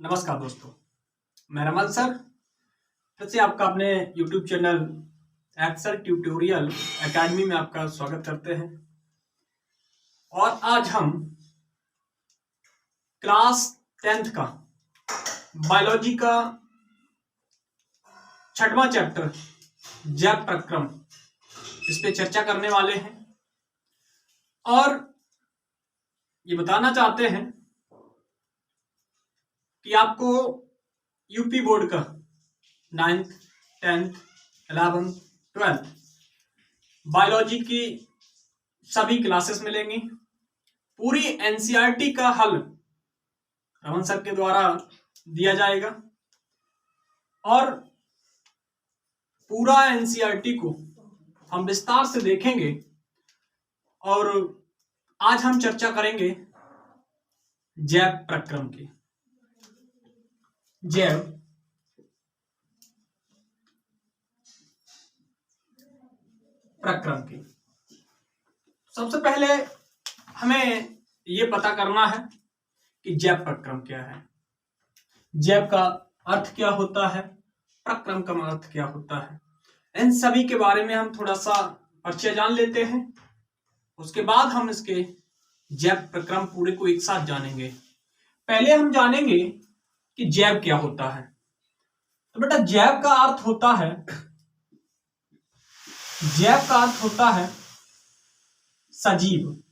नमस्कार दोस्तों, मैं रमन सर फिर से आपका अपने YouTube channel Excel tutorial academy में आपका स्वागत करते हैं। और आज हम क्लास 10th का बायोलॉजी का 6वां चैप्टर जैव प्रक्रम इस पे चर्चा करने वाले हैं और ये बताना चाहते हैं कि आपको यूपी बोर्ड का 9th, 10th, 11th, 12th biology की सभी क्लासेस मिलेंगी। पूरी एनसीईआरटी का हल रमन सर के द्वारा दिया जाएगा और पूरा एनसीईआरटी को हम विस्तार से देखेंगे। और आज हम चर्चा करेंगे जैव प्रक्रम की। जैव प्रक्रम की सबसे पहले हमें यह पता करना है कि जैव प्रक्रम क्या है, जैव का अर्थ क्या होता है, प्रक्रम का अर्थ क्या होता है। इन सभी के बारे में हम थोड़ा सा परिचय जान लेते हैं। उसके बाद हम इसके जैव प्रक्रम पूरे को एक साथ जानेंगे। पहले हम जानेंगे कि जैव क्या होता है। तो बेटा जैव का अर्थ होता है, जैव का अर्थ होता है सजीव।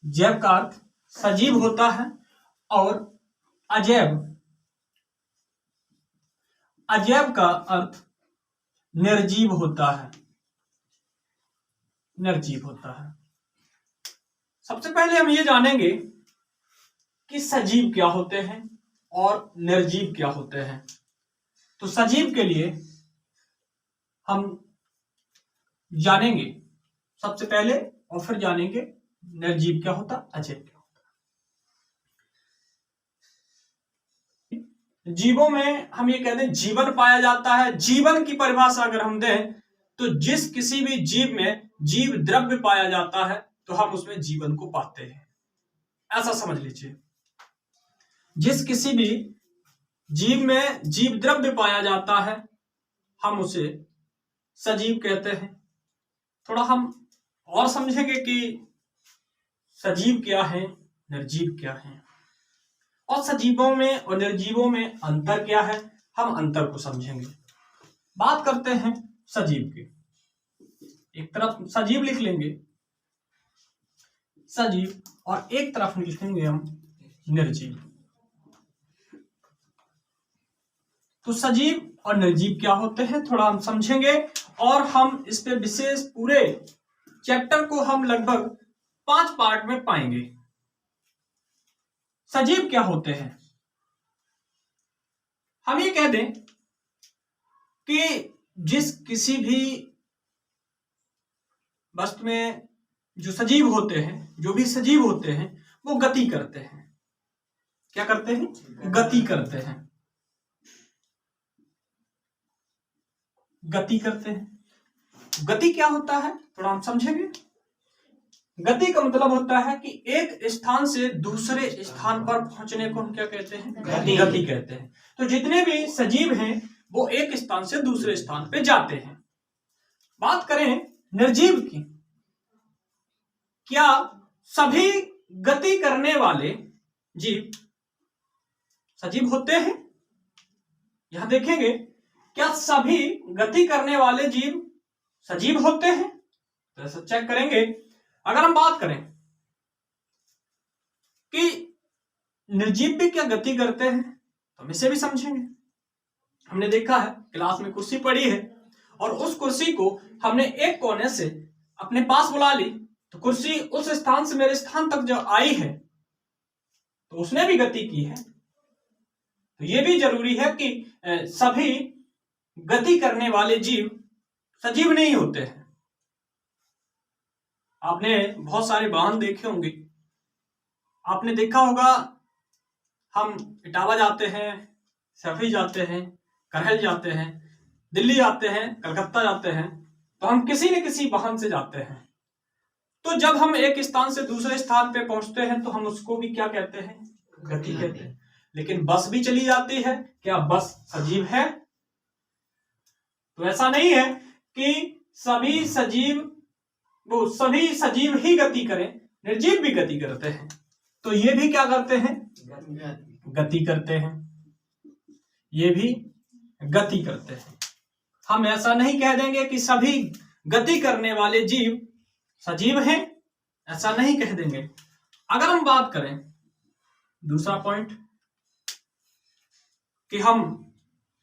जैव का अर्थ सजीव होता है और अजैव, अजैव का अर्थ निर्जीव होता है, निर्जीव होता है। सबसे पहले हम ये जानेंगे कि सजीव क्या होते हैं और निर्जीव क्या होते हैं। तो सजीव के लिए हम जानेंगे सबसे पहले और फिर जानेंगे निर्जीव क्या होता, अजैव क्या होता। जीवों में हम ये कहते हैं जीवन पाया जाता है। जीवन की परिभाषा अगर हम दें तो जिस किसी भी जीव में जीव द्रव्य पाया जाता है तो हम उसमें जीवन को पाते हैं, ऐसा समझ लीजिए। जिस किसी भी जीव में जीव द्रव्य पाया जाता है हम उसे सजीव कहते हैं। थोड़ा हम और समझेंगे कि सजीव क्या है, निर्जीव क्या है और सजीवों में और निर्जीवों में अंतर क्या है, हम अंतर को समझेंगे। बात करते हैं सजीव की। एक तरफ सजीव लिख लेंगे सजीव और एक तरफ लिखेंगे हम निर्जीव। तो सजीव और निर्जीव क्या होते हैं थोड़ा हम समझेंगे और हम इस पे विशेष पूरे चैप्टर को हम लगभग 5 पार्ट में पाएंगे। सजीव क्या होते हैं, हम ये कह दें कि जिस किसी भी वस्तु में जो सजीव होते हैं, जो भी सजीव होते हैं वो गति करते हैं। क्या करते हैं? गति करते हैं, गति करते हैं। गति क्या होता है थोड़ा हम समझेंगे। गति का मतलब होता है कि एक स्थान से दूसरे स्थान पर पहुंचने को हम क्या कहते हैं? गति कहते हैं। तो जितने भी सजीव हैं वो एक स्थान से दूसरे स्थान पे जाते हैं। बात करें निर्जीव की, क्या सभी गति करने वाले जीव सजीव होते हैं? यहां देखेंगे क्या सभी गति करने वाले जीव सजीव होते हैं? तो ऐसा चेक करेंगे। अगर हम बात करें कि निर्जीव भी क्या गति करते हैं तो हम इसे भी समझेंगे। हमने देखा है क्लास में कुर्सी पड़ी है और उस कुर्सी को हमने एक कोने से अपने पास बुला ली तो कुर्सी उस स्थान से मेरे स्थान तक जो आई है तो उसने भी गति की है। तो यह भी जरूरी है कि सभी गति करने वाले जीव सजीव नहीं होते हैं। आपने बहुत सारे वाहन देखे होंगे, आपने देखा होगा हम इटावा जाते हैं, सफी जाते हैं, करहल जाते हैं, दिल्ली जाते हैं, कलकत्ता जाते हैं, तो हम किसी न किसी वाहन से जाते हैं। तो जब हम एक स्थान से दूसरे स्थान पे पहुंचते हैं तो हम उसको भी क्या कहते हैं? गति कहते हैं। लेकिन बस भी चली जाती है, क्या बस सजीव है? तो ऐसा नहीं है कि सभी सजीव ही गति करें, निर्जीव भी गति करते हैं। तो ये भी क्या करते हैं? गति करते हैं, ये भी गति करते हैं। हम ऐसा नहीं कह देंगे कि सभी गति करने वाले जीव सजीव हैं, ऐसा नहीं कह देंगे। अगर हम बात करें दूसरा पॉइंट कि हम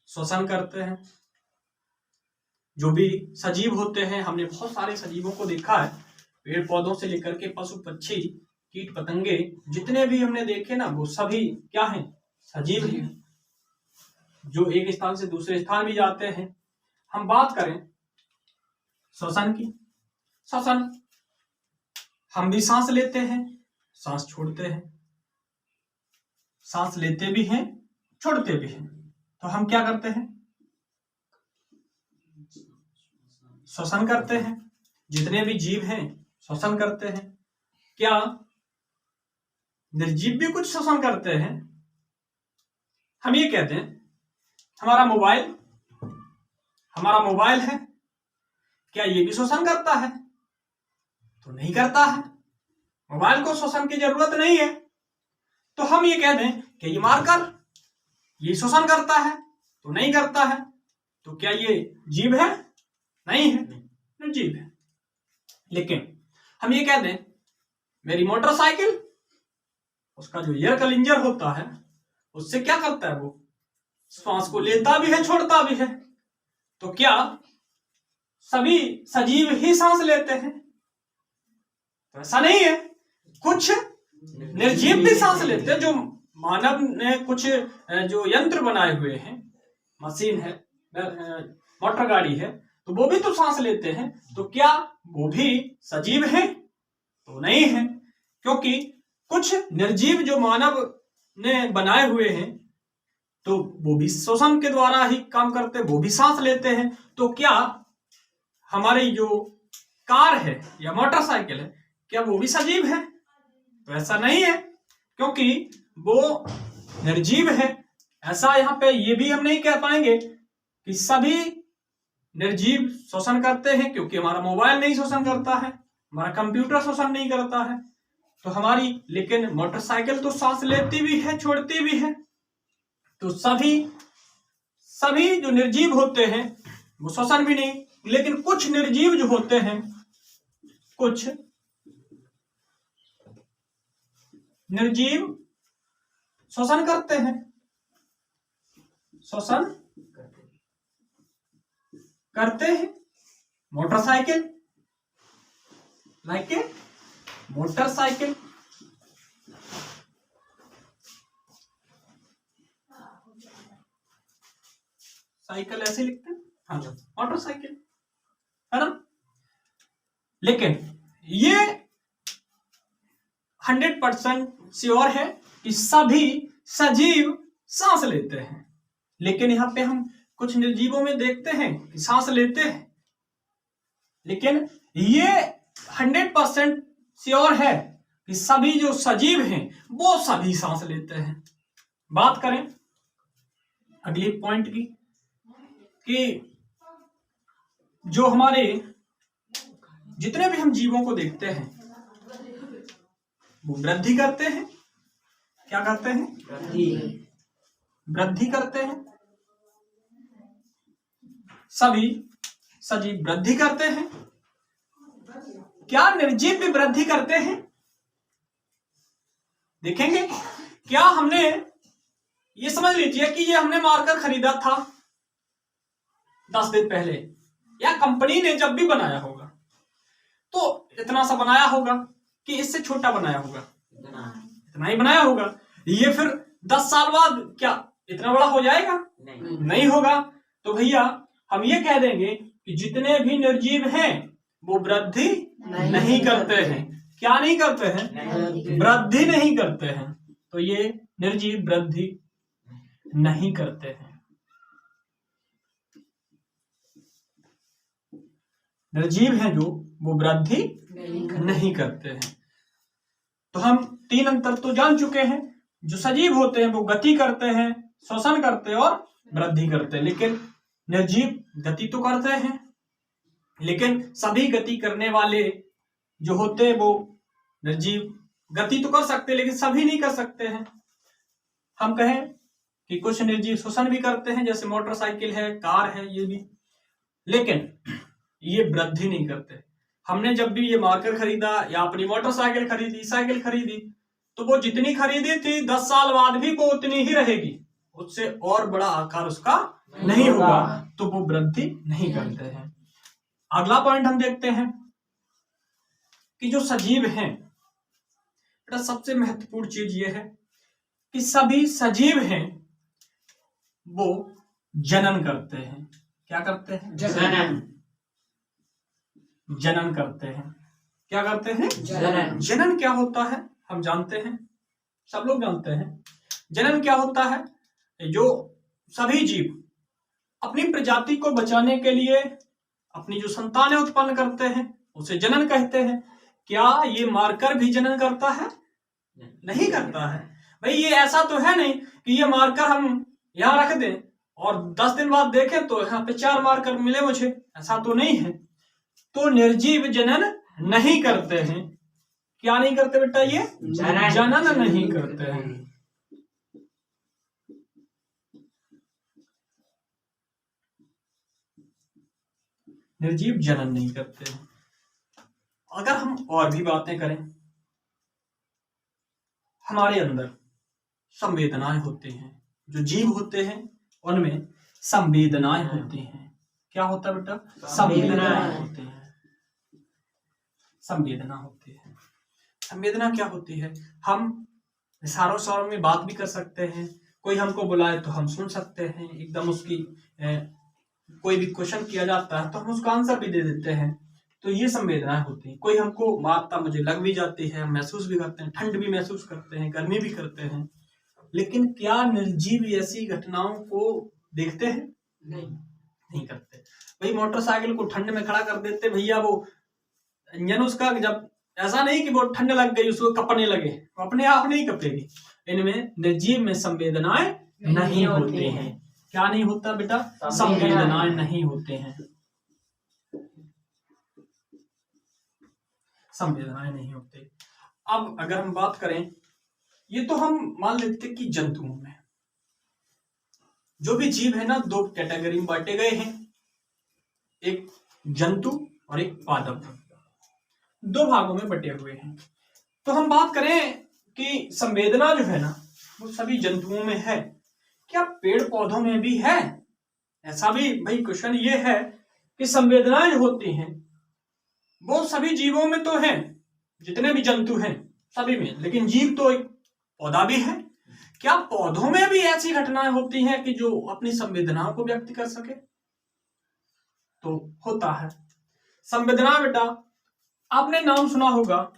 श्वसन करते हैं, जो भी सजीव होते हैं, हमने बहुत सारे सजीवों को देखा है, पेड़ पौधों से लेकर के पशु पक्षी कीट पतंगे जितने भी हमने देखे ना, वो सभी क्या हैं? सजीव हैं, जो एक स्थान से दूसरे स्थान भी जाते हैं। हम बात करें श्वसन की, श्वसन हम भी सांस लेते हैं, सांस छोड़ते हैं, सांस लेते भी हैं, छोड़ते भी हैं। तो हम क्या करते हैं? श्वसन करते हैं। जितने भी जीव हैं श्वसन करते हैं। क्या निर्जीव भी कुछ श्वसन करते हैं? हम ये कहते हैं हमारा मोबाइल है, क्या ये भी श्वसन करता है? तो नहीं करता है, मोबाइल को श्वसन की जरूरत नहीं है। तो हम ये कह दें कि ये मार्कर ये श्वसन करता है? तो नहीं करता है। तो क्या ये जीव है? नहीं है, निर्जीव है। लेकिन हम ये कह दें मेरी मोटरसाइकिल, उसका जो एयर कलिंजर होता है उससे क्या करता है? वो श्वास को लेता भी है, छोड़ता भी है। तो क्या सभी सजीव ही सांस लेते हैं? तो ऐसा नहीं है, कुछ निर्जीव भी सांस लेते हैं। जो मानव ने कुछ जो यंत्र बनाए हुए हैं, मशीन है, मोटर गाड़ी है, तो वो भी तो सांस लेते हैं। तो क्या वो भी सजीव हैं? तो नहीं है, क्योंकि कुछ निर्जीव जो मानव ने बनाए हुए हैं तो वो भी श्वसन के द्वारा ही काम करते हैं, वो भी सांस लेते हैं। तो क्या हमारी जो कार है या मोटरसाइकिल है, क्या वो भी सजीव है? तो ऐसा नहीं है, क्योंकि वो निर्जीव है। ऐसा यहाँ पे ये भी हम नहीं कह पाएंगे कि सभी निर्जीव श्वसन करते हैं, क्योंकि हमारा मोबाइल नहीं श्वसन करता है, हमारा कंप्यूटर श्वसन नहीं करता है। तो हमारी लेकिन मोटरसाइकिल तो सांस लेती भी है, छोड़ती भी है। तो सभी जो निर्जीव होते हैं वो श्वसन भी नहीं, लेकिन कुछ निर्जीव जो होते हैं, कुछ निर्जीव श्वसन करते हैं, श्वसन करते हैं। Motorcycle, like a motorcycle, cycle ऐसे लिखते हैं, हाँ मोटरसाइकिल है ना। लेकिन ये 100% श्योर है कि सभी सजीव सांस लेते हैं। लेकिन यहाँ पे हम कुछ निर्जीवों में देखते हैं कि सांस लेते हैं, लेकिन ये 100% श्योर है कि सभी जो सजीव हैं वो सभी सांस लेते हैं। बात करें अगली पॉइंट की कि जो हमारे जितने भी हम जीवों को देखते हैं वो वृद्धि करते हैं। क्या करते हैं? वृद्धि करते हैं। सभी सजीव वृद्धि करते हैं। क्या निर्जीव भी वृद्धि करते हैं? देखेंगे। क्या हमने ये समझ लीजिए कि ये हमने मार्कर खरीदा था 10 दिन पहले, या कंपनी ने जब भी बनाया होगा तो इतना सा बनाया होगा कि इससे छोटा बनाया होगा, इतना ही बनाया होगा। ये फिर 10 साल बाद क्या इतना बड़ा हो जाएगा? नहीं होगा। तो भैया हम ये कह देंगे कि जितने भी निर्जीव हैं वो वृद्धि नहीं करते हैं। क्या नहीं करते हैं? वृद्धि नहीं करते हैं। तो ये निर्जीव वृद्धि नहीं करते हैं। निर्जीव हैं जो वो वृद्धि नहीं करते हैं। तो हम 3 अंतर तो जान चुके हैं। जो सजीव होते हैं वो गति करते हैं, श्वसन करते हैं और वृद्धि करते हैं, लेकिन निर्जीव गति तो करते हैं, लेकिन सभी गति करने वाले जो होते हैं वो निर्जीव गति तो कर सकते हैं लेकिन सभी नहीं कर सकते हैं। हम कहें कि कुछ निर्जीव श्वसन भी करते हैं, जैसे मोटरसाइकिल है, कार है, ये भी, लेकिन ये वृद्धि नहीं करते। हमने जब भी ये मार्कर खरीदा या अपनी मोटरसाइकिल खरीदी, साइकिल खरीदी, तो वो जितनी खरीदी थी 10 साल बाद भी वो उतनी ही रहेगी, उससे और बड़ा आकार उसका नहीं होगा, तो वो वृद्धि नहीं करते हैं। अगला पॉइंट हम देखते हैं कि जो सजीव हैं, सबसे महत्वपूर्ण चीज ये है कि सभी सजीव हैं वो जनन करते हैं। क्या करते हैं? जनन करते हैं। क्या करते हैं? जनन क्या होता है हम जानते हैं, सब लोग जानते हैं। जनन क्या होता है? जो सभी जीव अपनी प्रजाति को बचाने के लिए अपनी जो संतानें उत्पन्न करते हैं उसे जनन कहते हैं। क्या ये मार्कर भी जनन करता है? नहीं करता है। भाई ये ऐसा तो है नहीं कि ये मार्कर हम यहाँ रख दें और 10 दिन बाद देखें तो यहाँ पे 4 मार्कर मिले मुझे, ऐसा तो नहीं है। तो निर्जीव जनन नहीं करते हैं। क्या नहीं करते बेटा? ये जनन नहीं करते हैं। निर्जीव जनन नहीं करते हैं। अगर हम और भी बातें करें, हमारे अंदर संवेदनाएं होती हैं। जो जीव होते हैं उनमें संवेदनाएं होती हैं। क्या होता है बेटा? संवेदनाएं होती हैं। संवेदना होती है। संवेदना क्या होती है? हम इशारों शौरों में बात भी कर सकते हैं। कोई हमको बुलाए तो हम सुन सकते हैं, एकदम उसकी कोई भी क्वेश्चन किया जाता है तो हम उसका आंसर भी दे देते हैं। तो ये संवेदनाएं होती हैं। कोई हमको मारता मुझे लग भी जाती है, महसूस भी करते हैं, ठंड भी महसूस करते हैं, गर्मी भी करते हैं। लेकिन क्या निर्जीव ऐसी घटनाओं को देखते हैं? नहीं करते। भाई मोटरसाइकिल को ठंड में खड़ा कर देते भैया, वो इंजन उसका जब ऐसा नहीं कि वो ठंड लग गई उसको कपने लगे, तो अपने आप नहीं कपेगी। इनमें निर्जीव में संवेदनाएं नहीं होते हैं। क्या नहीं होता बेटा? संवेदनाएं नहीं होते हैं। संवेदनाएं नहीं होते। अब अगर हम बात करें, ये तो हम मान लेते कि जंतुओं में जो भी जीव है ना, 2 कैटेगरी में बांटे गए हैं, एक जंतु और एक पादप, 2 भागों में बटे हुए हैं। तो हम बात करें कि संवेदना जो है ना वो सभी जंतुओं में है, क्या पेड़ पौधों में भी है? ऐसा भी भाई क्वेश्चन ये है कि संवेदनाएं जो होती हैं वो सभी जीवों में तो है, जितने भी जंतु हैं सभी में, लेकिन जीव तो एक पौधा भी है। क्या पौधों में भी ऐसी घटनाएं होती हैं कि जो अपनी संवेदनाओं को व्यक्त कर सके? तो होता है। संवेदना बेटा आपने नाम सुना होगा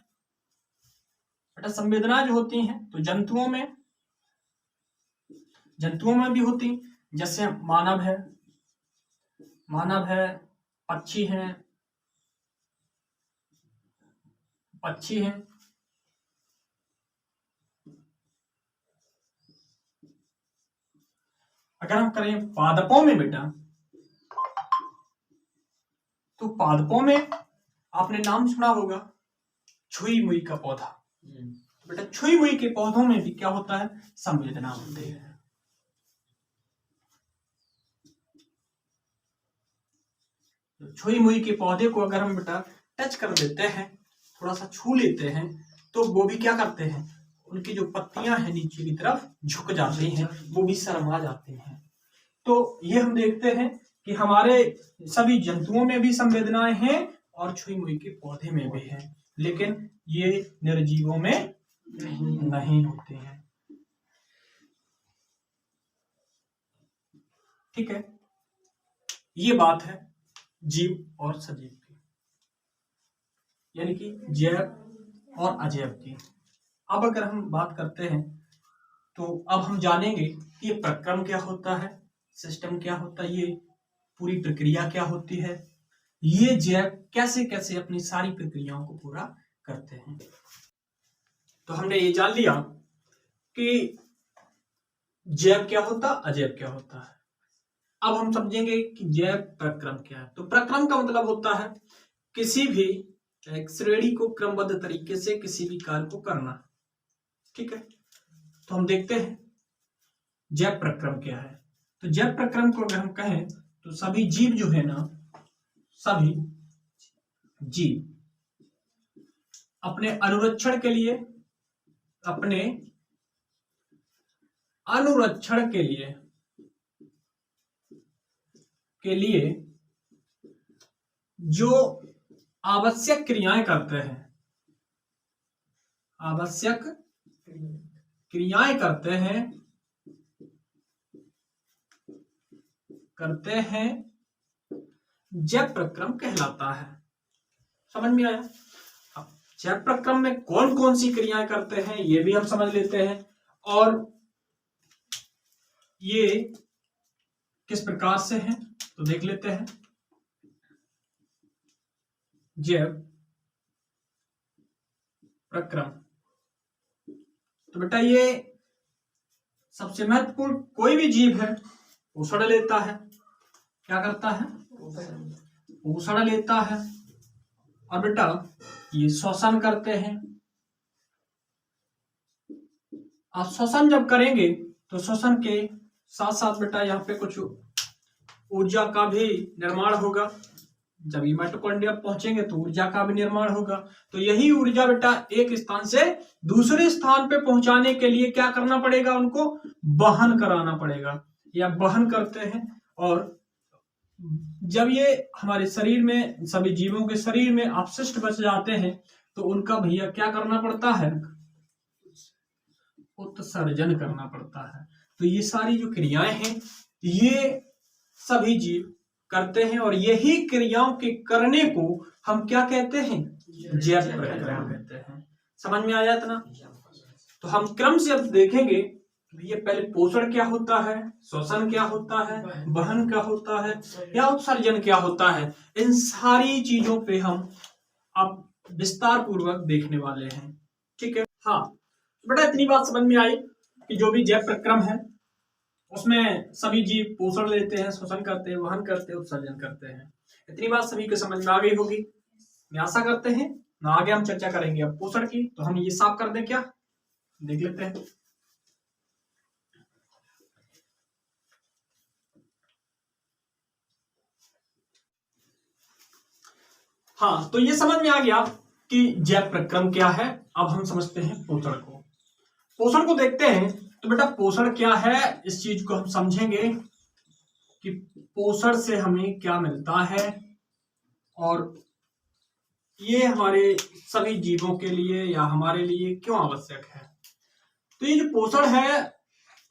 बेटा, संवेदना जो होती हैं तो जंतुओं में भी होती, जैसे मानव है, पक्षी हैं, अगर हम करें पादपों में बेटा, तो पादपों में आपने नाम सुना होगा छुई मुई का पौधा। तो बेटा छुई मुई के पौधों में भी क्या होता है? संवेदना होती है। तो छुई मुई के पौधे को अगर हम बेटा टच कर देते हैं, थोड़ा सा छू लेते हैं, तो वो भी क्या करते हैं? उनकी जो पत्तियां हैं नीचे की तरफ झुक जाती हैं, वो भी शर्मा जाते हैं। तो ये हम देखते हैं कि हमारे सभी जंतुओं में भी संवेदनाएं हैं और छुई मुई के पौधे में भी है, लेकिन ये निर्जीवों में नहीं होते हैं। ठीक है, ये बात है जीव और सजीव की, यानी कि जैव और अजैव की। अब अगर हम बात करते हैं तो अब हम जानेंगे कि ये प्रक्रम क्या होता है, सिस्टम क्या होता है, ये पूरी प्रक्रिया क्या होती है, ये जैव कैसे कैसे अपनी सारी प्रक्रियाओं को पूरा करते हैं। तो हमने ये जान लिया कि जैव क्या होता, अजैव क्या होता है। अब हम समझेंगे कि जैव प्रक्रम क्या है। तो प्रक्रम का मतलब होता है किसी भी एक श्रेणी को क्रमबद्ध तरीके से किसी भी कार्य को करना। ठीक है, तो हम देखते हैं जैव प्रक्रम क्या है। तो जैव प्रक्रम को अगर हम कहें तो सभी जीव जो है ना, सभी जीव अपने अनुरक्षण के लिए, अपने अनुरक्षण के लिए जो आवश्यक क्रियाएं करते हैं, आवश्यक क्रियाएं करते हैं जैव प्रक्रम कहलाता है। समझ में आया? जैव प्रक्रम में कौन कौन सी क्रियाएं करते हैं ये भी हम समझ लेते हैं, और ये किस प्रकार से हैं तो देख लेते हैं। जैव प्रक्रम, तो बेटा ये सबसे महत्वपूर्ण, कोई भी जीव है पोषण लेता है। क्या करता है? पोषण लेता है। और बेटा ये श्वसन करते हैं। अब श्वसन जब करेंगे तो श्वसन के साथ साथ बेटा यहाँ पे कुछ ऊर्जा का भी निर्माण होगा। जब ये माइटोकॉन्ड्रिया पहुंचेंगे तो ऊर्जा का भी निर्माण होगा। तो यही ऊर्जा बेटा एक स्थान से दूसरे स्थान पे पहुंचाने के लिए क्या करना पड़ेगा, उनको वहन कराना पड़ेगा, या वहन करते हैं। और जब ये हमारे शरीर में, सभी जीवों के शरीर में अपशिष्ट बच जाते हैं तो उनका भैया क्या करना पड़ता है, उत्सर्जन करना पड़ता है। तो ये सारी जो क्रियाएं हैं ये सभी जीव करते हैं, और यही क्रियाओं के करने को हम क्या कहते हैं, जैव प्रक्रम कहते हैं। समझ में आया इतना? तो हम क्रम से अब देखेंगे ये पहले पोषण क्या होता है, श्वसन क्या होता है, वहन क्या होता है, या उत्सर्जन क्या होता है। इन सारी चीजों पे हम अब विस्तार पूर्वक देखने वाले हैं। ठीक है, हाँ बेटा इतनी बात समझ में आई कि जो भी जैव प्रक्रम है उसमें सभी जीव पोषण लेते हैं, श्वसन करते हैं, वहन करते हैं, उत्सर्जन करते हैं। इतनी बात सभी को समझ में आ गई होगी, मैं आशा करते हैं ना। आगे हम चर्चा करेंगे अब पोषण की, तो हम ये साफ कर दें, क्या देख लेते हैं। हाँ, तो ये समझ में आ गया कि जैव प्रक्रम क्या है। अब हम समझते हैं पोषण को। पोषण को देखते हैं तो बेटा पोषण क्या है, इस चीज को हम समझेंगे कि पोषण से हमें क्या मिलता है और ये हमारे सभी जीवों के लिए या हमारे लिए क्यों आवश्यक है। तो ये जो पोषण है,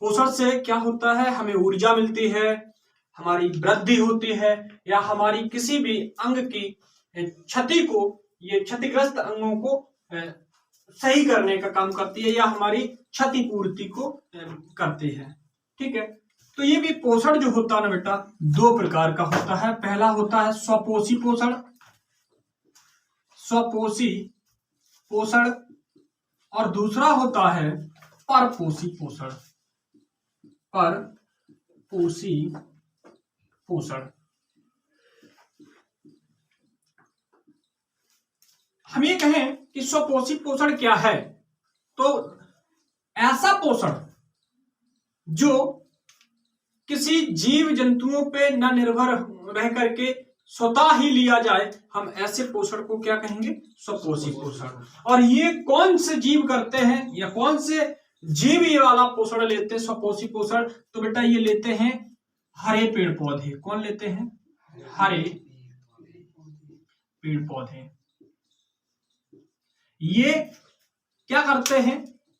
पोषण से क्या होता है, हमें ऊर्जा मिलती है, हमारी वृद्धि होती है, या हमारी किसी भी अंग की क्षति को, ये क्षतिग्रस्त अंगों को सही करने का काम करती है, या हमारी क्षतिपूर्ति को करती है। ठीक है, तो ये भी पोषण जो होता है ना बेटा, दो प्रकार का होता है। पहला होता है स्वपोषी पोषण, स्वपोषी पोषण, और दूसरा होता है परपोषी पोषण, परपोषी पोषण। हम ये कहें कि स्वपोषी पोषण क्या है, तो ऐसा पोषण जो किसी जीव जंतुओं पे न निर्भर रह करके स्वतः ही लिया जाए, हम ऐसे पोषण को क्या कहेंगे, स्वपोषी पोषण। और ये कौन से जीव करते हैं, या कौन से जीव ये वाला पोषण लेते हैं, स्वपोषी पोषण? तो बेटा ये लेते हैं हरे पेड़ पौधे। कौन लेते हैं? हरे पेड़ पौधे। ये क्या करते हैं,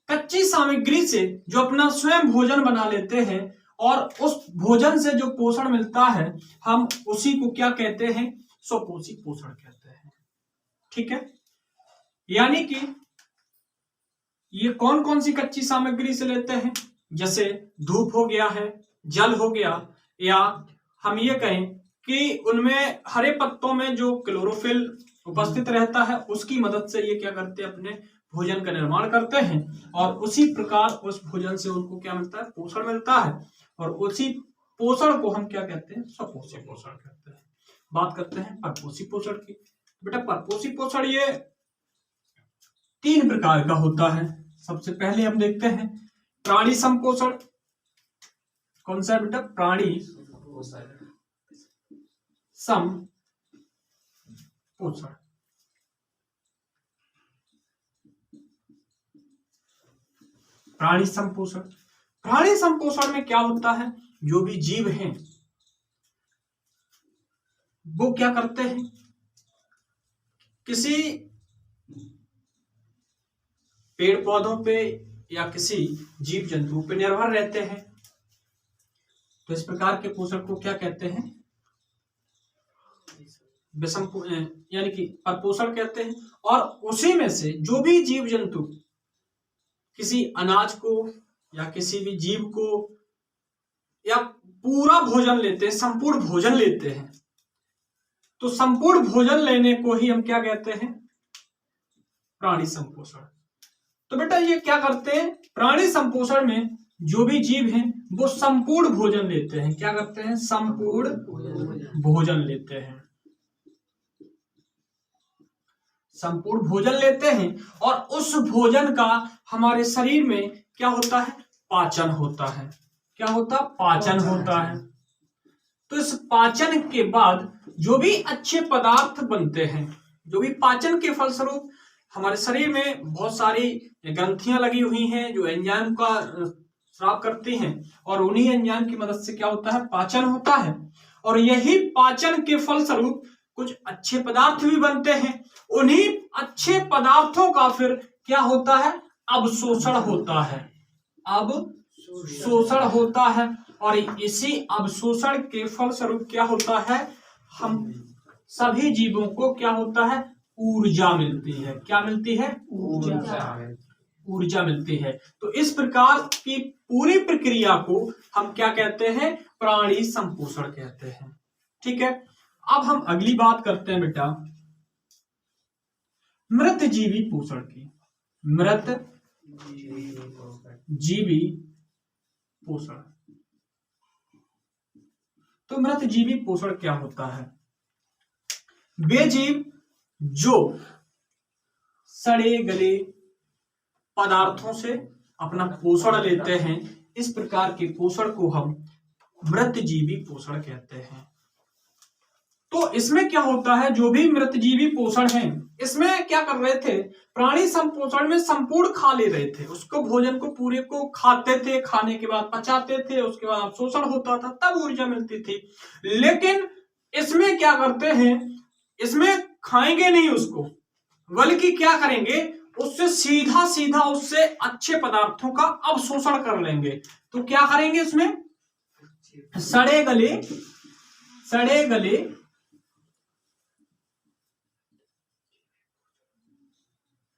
कच्ची सामग्री से जो अपना स्वयं भोजन बना लेते हैं, और उस भोजन से जो पोषण मिलता है हम उसी को क्या कहते हैं, स्वपोषी पोषण कहते हैं। ठीक है, यानी कि ये कौन कौन सी कच्ची सामग्री से लेते हैं, जैसे धूप हो गया है, जल हो गया, या हम ये कहें कि उनमें हरे पत्तों में जो क्लोरोफिल उपस्थित रहता है उसकी मदद से ये क्या करते हैं, अपने भोजन का निर्माण करते हैं और उसी प्रकार उस भोजन से उनको क्या मिलता है, पोषण मिलता है, और उसी पोषण को हम क्या कहते हैं, सपोषी पोषण कहते हैं। बात करते हैं परपोषी पोषण की। बेटा परपोषी पोषण ये 3 प्रकार का होता है। सबसे पहले हम देखते हैं प्राणी संपोषण। कौन सा है बेटा, प्राणी संपोषण। प्राणी संपोषण, प्राणी संपोषण में क्या होता है, जो भी जीव हैं वो क्या करते हैं, किसी पेड़ पौधों पे या किसी जीव जंतु पे निर्भर रहते हैं। तो इस प्रकार के पोषण को क्या कहते हैं, विषम यानी कि परपोषण कहते हैं। और उसी में से जो भी जीव जंतु किसी अनाज को या किसी भी जीव को या पूरा भोजन लेते हैं, संपूर्ण भोजन लेते हैं, तो संपूर्ण भोजन लेने को ही हम क्या कहते हैं, प्राणी संपोषण। तो बेटा ये क्या करते हैं, प्राणी संपोषण में जो भी जीव हैं वो संपूर्ण भोजन लेते हैं। क्या करते हैं, संपूर्ण भोजन लेते हैं, संपूर्ण भोजन लेते हैं। और उस भोजन का हमारे शरीर में क्या होता है, पाचन होता है। क्या होता, पाचन होता है। तो इस पाचन के बाद जो भी अच्छे पदार्थ बनते हैं, जो भी पाचन के फलस्वरूप हमारे शरीर में बहुत सारी ग्रंथियां लगी हुई हैं जो एंजाइम का स्राव करती हैं, और उन्हीं एंजाइम की मदद से क्या होता है, पाचन होता है। और यही पाचन के फलस्वरूप कुछ अच्छे पदार्थ भी बनते हैं। उन्हीं अच्छे पदार्थों का फिर क्या होता है, अवशोषण होता है, अवशोषण होता है। और इसी अवशोषण के फलस्वरूप क्या होता है, हम सभी जीवों को क्या होता है, ऊर्जा मिलती है। क्या मिलती है, ऊर्जा मिलती है। तो इस प्रकार की पूरी प्रक्रिया को हम क्या कहते हैं, प्राणी संपोषण कहते हैं। ठीक है, अब हम अगली बात करते हैं बेटा मृत जीवी पोषण की। मृत जीवी पोषण। तो मृत जीवी पोषण क्या होता है, वे जीव जो सड़े गले पदार्थों से अपना पोषण लेते हैं, इस प्रकार के पोषण को हम मृत जीवी पोषण कहते हैं। तो इसमें क्या होता है, जो भी मृत जीवी पोषण है, इसमें क्या कर रहे थे, प्राणी संपोषण में संपूर्ण खा ले रहे थे, उसको भोजन को पूरे को खाते थे, खाने के बाद पचाते थे, उसके बाद अवशोषण होता था, तब ऊर्जा मिलती थी। लेकिन इसमें क्या करते हैं, इसमें खाएंगे नहीं उसको, बल्कि क्या करेंगे, उससे सीधा सीधा उससे अच्छे पदार्थों का अवशोषण कर लेंगे। तो क्या करेंगे, इसमें सड़े गले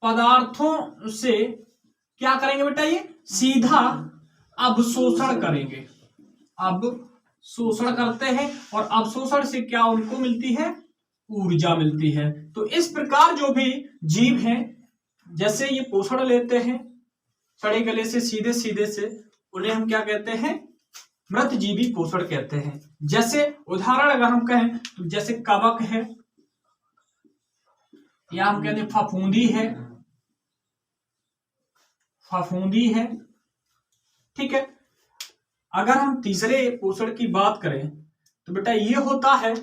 पदार्थों से क्या करेंगे बेटा, ये सीधा अवशोषण करेंगे। अवशोषण करते हैं और अवशोषण से क्या उनको मिलती है, ऊर्जा मिलती है। तो इस प्रकार जो भी जीव हैं, जैसे ये पोषण लेते हैं सड़े गले से सीधे सीधे से, उन्हें हम क्या कहते हैं, मृत जीवी पोषण कहते हैं। जैसे उदाहरण अगर हम कहें तो जैसे कवक है, या हम कहते हैं फफूंदी है। ठीक है, अगर हम तीसरे पोषण की बात करें तो बेटा ये होता है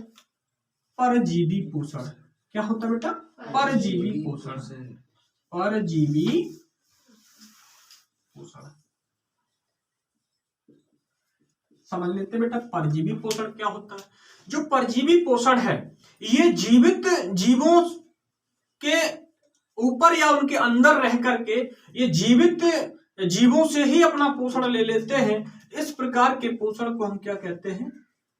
परजीवी पोषण। क्या होता है बेटा, परजीवी पोषण। परजीवी पोषण समझ लेते बेटा, परजीवी पोषण क्या होता है। जो परजीवी पोषण है, ये जीवित जीवों के ऊपर या उनके अंदर रह करके ये जीवित जीवों से ही अपना पोषण ले लेते हैं। इस प्रकार के पोषण को हम क्या कहते हैं,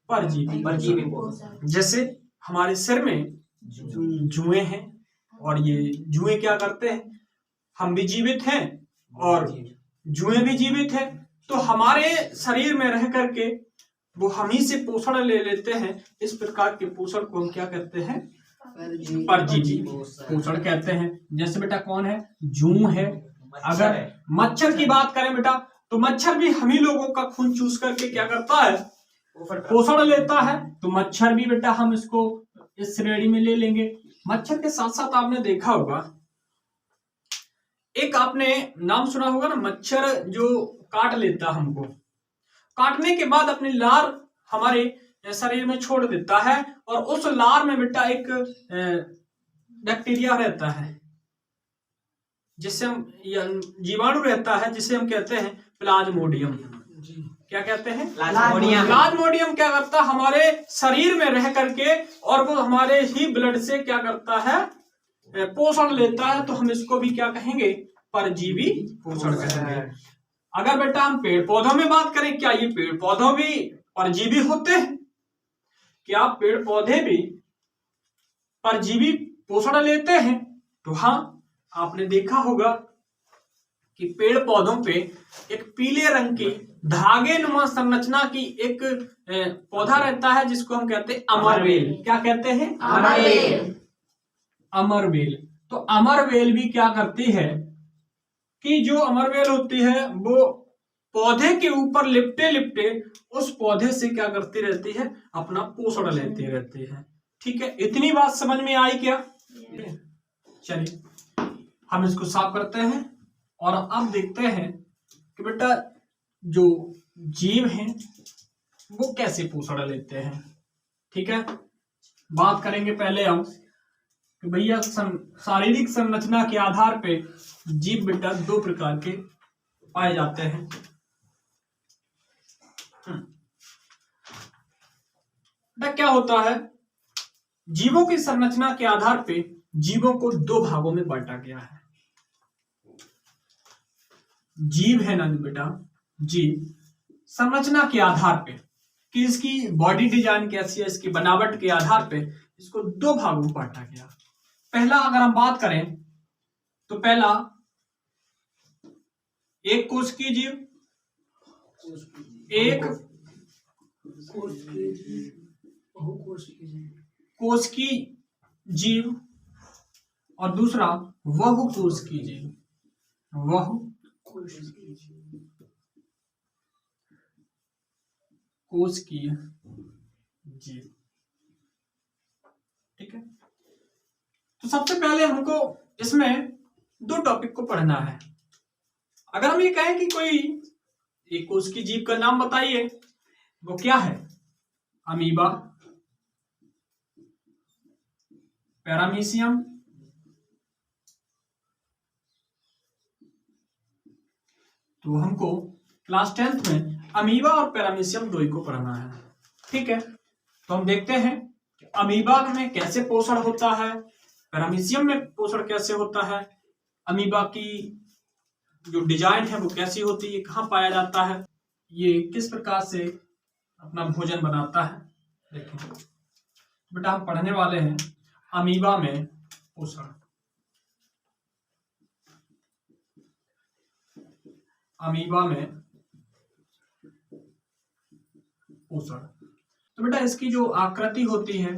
परजीवी पोषण। जैसे हमारे सिर में जुएं हैं, और ये जुएं क्या करते हैं, हम भी जीवित हैं और जुएं भी जीवित हैं, तो हमारे शरीर में रह करके वो हम ही से पोषण ले लेते हैं। इस प्रकार के पोषण को हम क्या कहते हैं, परजीवी पोषण कहते हैं। जैसे बेटा कौन है, जूं है। अगर मच्छर की बात करें बेटा, तो मच्छर भी हम ही लोगों का खून चूस करके क्या करता है, पोषण लेता है। तो मच्छर भी बेटा हम इसको इस श्रेणी में ले लेंगे। मच्छर के साथ साथ आपने देखा होगा, एक आपने नाम सुना होगा ना, मच्छर जो काट लेता हमको, काटने के बाद अपनी लार हमारे शरीर में छोड़ देता है, और उस लार में बेटा एक बैक्टीरिया रहता है, जिससे हम जीवाणु रहता है, जिसे हम कहते हैं प्लाज्मोडियम। क्या कहते हैं, प्लाज्मोडियम। क्या करता है, हमारे शरीर में रह करके और वो हमारे ही ब्लड से क्या करता है, पोषण लेता है। तो हम इसको भी क्या कहेंगे, परजीवी पोषण कहेंगे। अगर बेटा हम पेड़ पौधों में बात करें, क्या ये पेड़ पौधों भी परजीवी होते हैं? क्या पेड़ पौधे भी परजीवी पोषण लेते हैं? तो हाँ, आपने देखा होगा कि पेड़ पौधों पे एक पीले रंग की धागे नुमा संरचना की एक पौधा रहता है, जिसको हम कहते हैं अमरवेल। क्या कहते हैं, अमरवेल। अमरवेल। तो अमरवेल भी क्या करती है कि जो अमरवेल होती है वो पौधे के ऊपर लिपटे लिपटे उस पौधे से क्या करती रहती है, अपना पोषण लेती रहती है। ठीक है, इतनी बात समझ में आई क्या? चलिए हम इसको साफ करते हैं और अब देखते हैं कि बेटा जो जीव हैं वो कैसे पोषण लेते हैं। ठीक है, बात करेंगे पहले हम कि भैया शारीरिक संरचना के आधार पे जीव बेटा दो प्रकार के पाए जाते हैं। बेटा क्या होता है, जीवों की संरचना के आधार पे जीवों को दो भागों में बांटा गया है। जीव है ना बेटा, जीव संरचना के आधार पे कि इसकी बॉडी डिजाइन कैसी है, इसकी बनावट के आधार पे इसको दो भागों में बांटा गया। पहला अगर हम बात करें तो पहला एक कोशिकीय जीव, एक कोशिकीय जीव और दूसरा बहुकोशिकीय जीव। कोशिकीय जीव। ठीक है, तो सबसे पहले हमको इसमें दो टॉपिक को पढ़ना है। अगर हम ये कहें कि कोई एक कोशिकीय जीव का नाम बताइए, वो क्या है? अमीबा, पैरामीशियम, तो हमको क्लास 10th में अमीबा और पैरामीशियम दो ही को पढ़ना है। ठीक है, तो हम देखते हैं कि अमीबा में कैसे पोषण होता है, पैरामीशियम में पोषण कैसे होता है, अमीबा की जो डिजाइन है वो कैसी होती है, कहाँ पाया जाता है, ये किस प्रकार से अपना भोजन बनाता है। देखिए बेटा हम पढ़ने वाले हैं अमीबा में पोषण। अमीबा में पोषण, तो बेटा इसकी जो आकृति होती है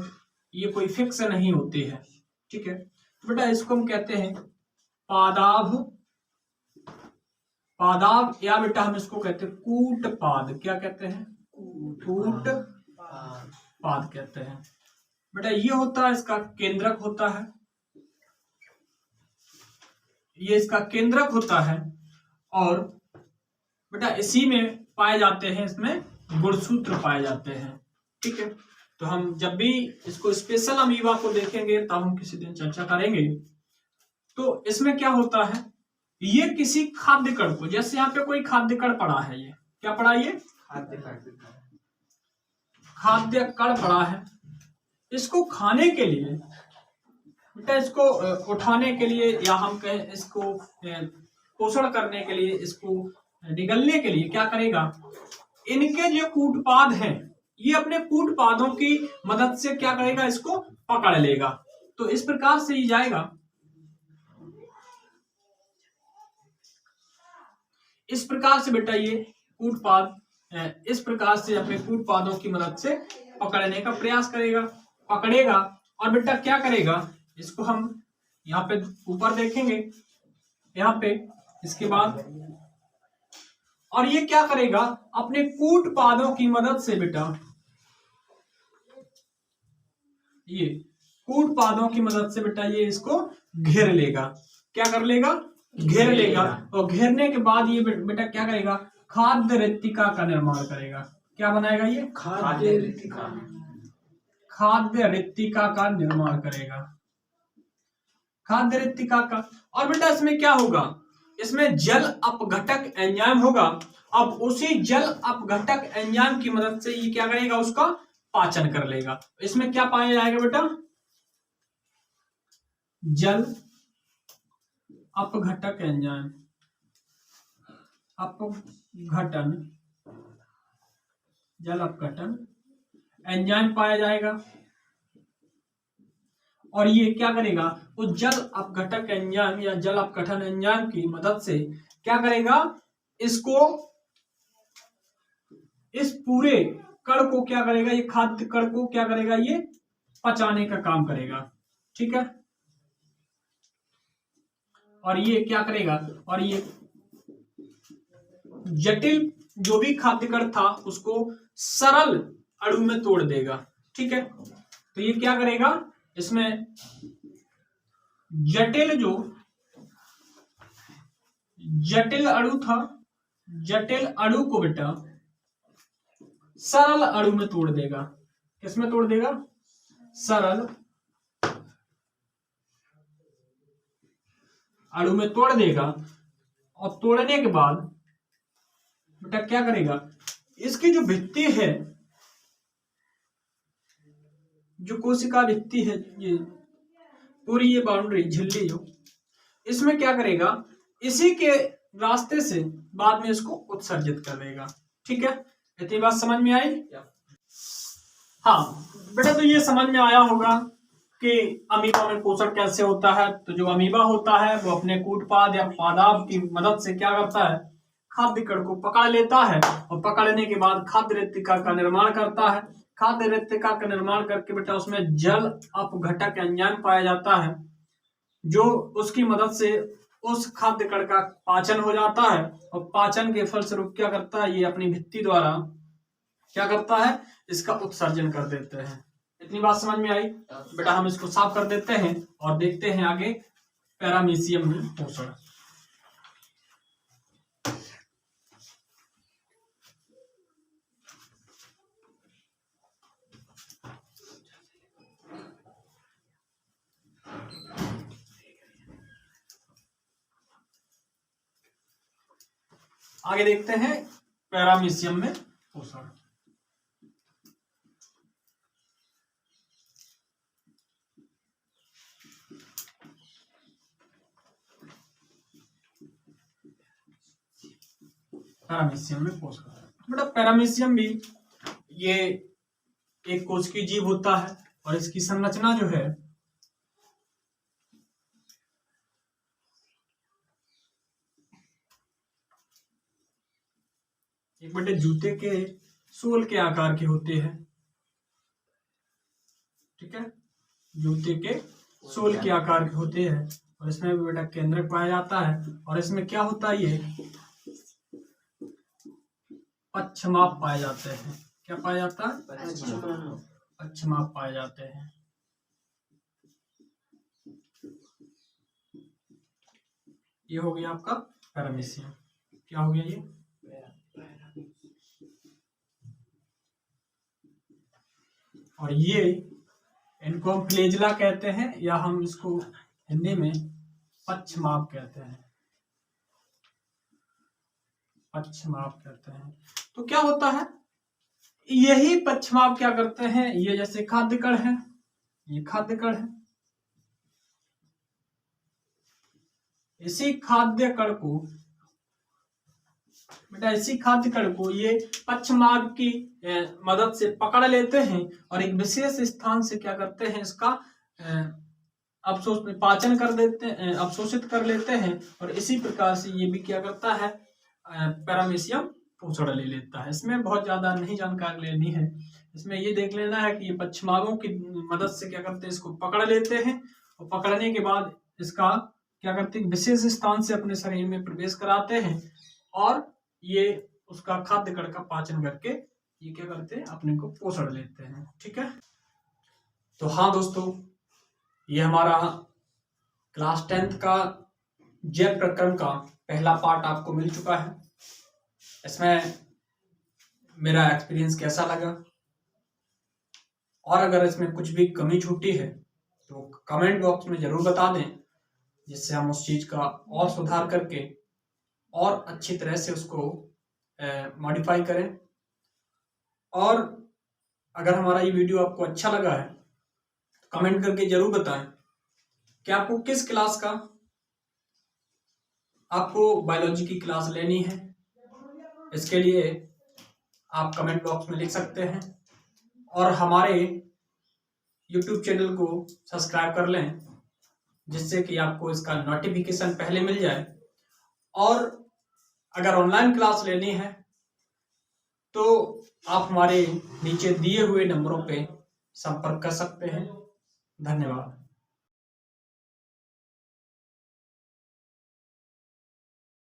ये कोई फिक्स नहीं होती है। ठीक है, तो बेटा इसको हम कहते हैं पादाभ, पादाभ, या बेटा हम इसको कहते हैं कूटपाद। क्या कहते हैं? कूटपाद कहते हैं। बेटा ये होता है इसका केंद्रक होता है, ये इसका केंद्रक होता है, और बेटा इसी में पाए जाते हैं, इसमें गुणसूत्र पाए जाते हैं। ठीक है, तो हम जब भी इसको स्पेशल अमीबा को देखेंगे तब हम किसी दिन चर्चा करेंगे। तो इसमें क्या होता है, ये किसी खाद्य कण को, जैसे यहाँ पे कोई खाद्य कण पड़ा है, ये क्या पड़ा, ये खाद्य कण पड़ा है, इसको खाने के लिए बेटा, इसको उठाने के लिए, या हम कहें इसको पोषण करने के लिए, इसको निगलने के लिए क्या करेगा, इनके जो कूटपाद हैं ये अपने कूटपादों की मदद से क्या करेगा, इसको पकड़ लेगा। तो इस प्रकार से ये जाएगा, इस प्रकार से बेटा ये कूटपाद इस प्रकार से अपने कूटपादों की मदद से पकड़ने का प्रयास करेगा, पकड़ेगा और बेटा क्या करेगा, इसको हम यहाँ पे ऊपर देखेंगे, यहाँ पे इसके बाद, और ये क्या करेगा, अपने कूट पादों की मदद से बेटा, ये कूट पादों की मदद से बेटा ये इसको घेर लेगा। क्या कर लेगा, घेर लेगा। और घेरने के बाद ये बेटा क्या करेगा, खाद्य रिक्तिका का निर्माण करेगा। क्या बनाएगा ये, खाद्य रिक्तिका, खाद्य रिक्तिका का निर्माण करेगा, खाद्य रिक्तिका का। और बेटा इसमें क्या होगा, इसमें जल अपघटक एंजाइम होगा। अब उसी जल अपघटक एंजाइम की मदद से ये क्या करेगा, उसका पाचन कर लेगा। इसमें क्या पाया जाएगा बेटा, जल अपघटक एंजाइम, अपघटन, जल अपघटन एंजाइम पाया जाएगा। और ये क्या करेगा, उस जल अपघटक एंजाइम या जल अपघटन एंजाइम की मदद से क्या करेगा, इसको, इस पूरे कण को क्या करेगा, ये खाद्य कण को क्या करेगा, ये पचाने का काम करेगा। ठीक है, और ये क्या करेगा, और ये जटिल जो भी खाद्य कण था उसको सरल अणु में तोड़ देगा। ठीक है, तो ये क्या करेगा, इसमें जटिल अणु था, जटिल अणु को बेटा सरल अणु में तोड़ देगा। किसमें तोड़ देगा, सरल अणु में तोड़ देगा। और तोड़ने के बाद बेटा क्या करेगा, इसकी जो भित्ति है, जो कोशिका भित्ति है, ये पूरी ये बाउंड्री झिल्ली जो, इसमें क्या करेगा, इसी के रास्ते से बाद में इसको उत्सर्जित कर देगा। ठीक है, इतनी बात समझ में आई। हाँ बेटा, तो ये समझ में आया होगा कि अमीबा में पोषण कैसे होता है। तो जो अमीबा होता है वो अपने कूटपाद या पादाब की मदद से क्या करता है, खाद्य कण को पकड़ लेता है, और पकड़ने के बाद खाद्य रिक्तिका का निर्माण करता है। खाद्य रिक्तिका का निर्माण करके बेटा उसमें जल अपघटक एंजाइम पाया जाता है, जो उसकी मदद से उस खाद्य कण का पाचन हो जाता है। और पाचन के फलस्वरूप क्या करता है, ये अपनी भित्ति द्वारा क्या करता है, इसका उत्सर्जन कर देते हैं। इतनी बात समझ में आई। बेटा हम इसको साफ कर देते हैं और देखते हैं आगे पैरामीशियम में पोषण। आगे देखते हैं पैरामीशियम में पोषण। पैरामीशियम में पोषण, बेटा पैरामीशियम भी ये एक कोशिकीय जीव होता है, और इसकी संरचना जो है एक बेटे जूते के सोल के आकार के होते हैं। ठीक है, जूते के सोल के आकार के होते हैं, और इसमें भी बेटा केंद्रक पाया जाता है। और इसमें क्या होता है, ये पक्षमाप पाए जाते हैं। क्या पाया जाता है, पक्षमाप पाए जाते हैं। ये हो गया आपका पैरामीशियम। क्या हो गया ये, और ये इनको हम फ्लेजला कहते हैं, या हम इसको हिंदी में पक्षमाप कहते हैं, पक्षमाप कहते हैं। तो क्या होता है, यही पक्षमाप क्या करते हैं, ये जैसे खाद्य कण है, ये खाद्य कण है, इसी खाद्य कण को बेटा, इसी खाद्य कण को ये पक्षमाप की मदद से पकड़ लेते हैं, और एक विशेष स्थान से क्या करते हैं, इसका पाचन कर देते हैं, अवशोषित कर लेते हैं। और इसी प्रकार से ये भी क्या करता है, पैरामीशियम पोषण ले लेता है। इसमें बहुत ज्यादा नहीं जानकारी लेनी है, इसमें ये देख लेना है कि ये पश्चिमागों की मदद से क्या करते हैं, इसको पकड़ लेते हैं और पकड़ने के बाद इसका क्या करते हैं, विशेष स्थान से अपने शरीर में प्रवेश कराते हैं और ये उसका खाद्य कण का पाचन करके ये क्या करते हैं, अपने को पोषण लेते हैं। ठीक है, तो हाँ दोस्तों, ये हमारा क्लास 10th का जैव प्रकरण का पहला पार्ट आपको मिल चुका है। इसमें मेरा एक्सपीरियंस कैसा लगा और अगर इसमें कुछ भी कमी छूटी है तो कमेंट बॉक्स में जरूर बता दें, जिससे हम उस चीज का और सुधार करके और अच्छी तरह से उसको मॉडिफाई करें। और अगर हमारा ये वीडियो आपको अच्छा लगा है तो कमेंट करके जरूर बताएं कि आपको किस क्लास का आपको बायोलॉजी की क्लास लेनी है। इसके लिए आप कमेंट बॉक्स में लिख सकते हैं और हमारे YouTube चैनल को सब्सक्राइब कर लें, जिससे कि आपको इसका नोटिफिकेशन पहले मिल जाए। और अगर ऑनलाइन क्लास लेनी है तो आप हमारे नीचे दिए हुए नंबरों पे संपर्क कर सकते हैं। धन्यवाद।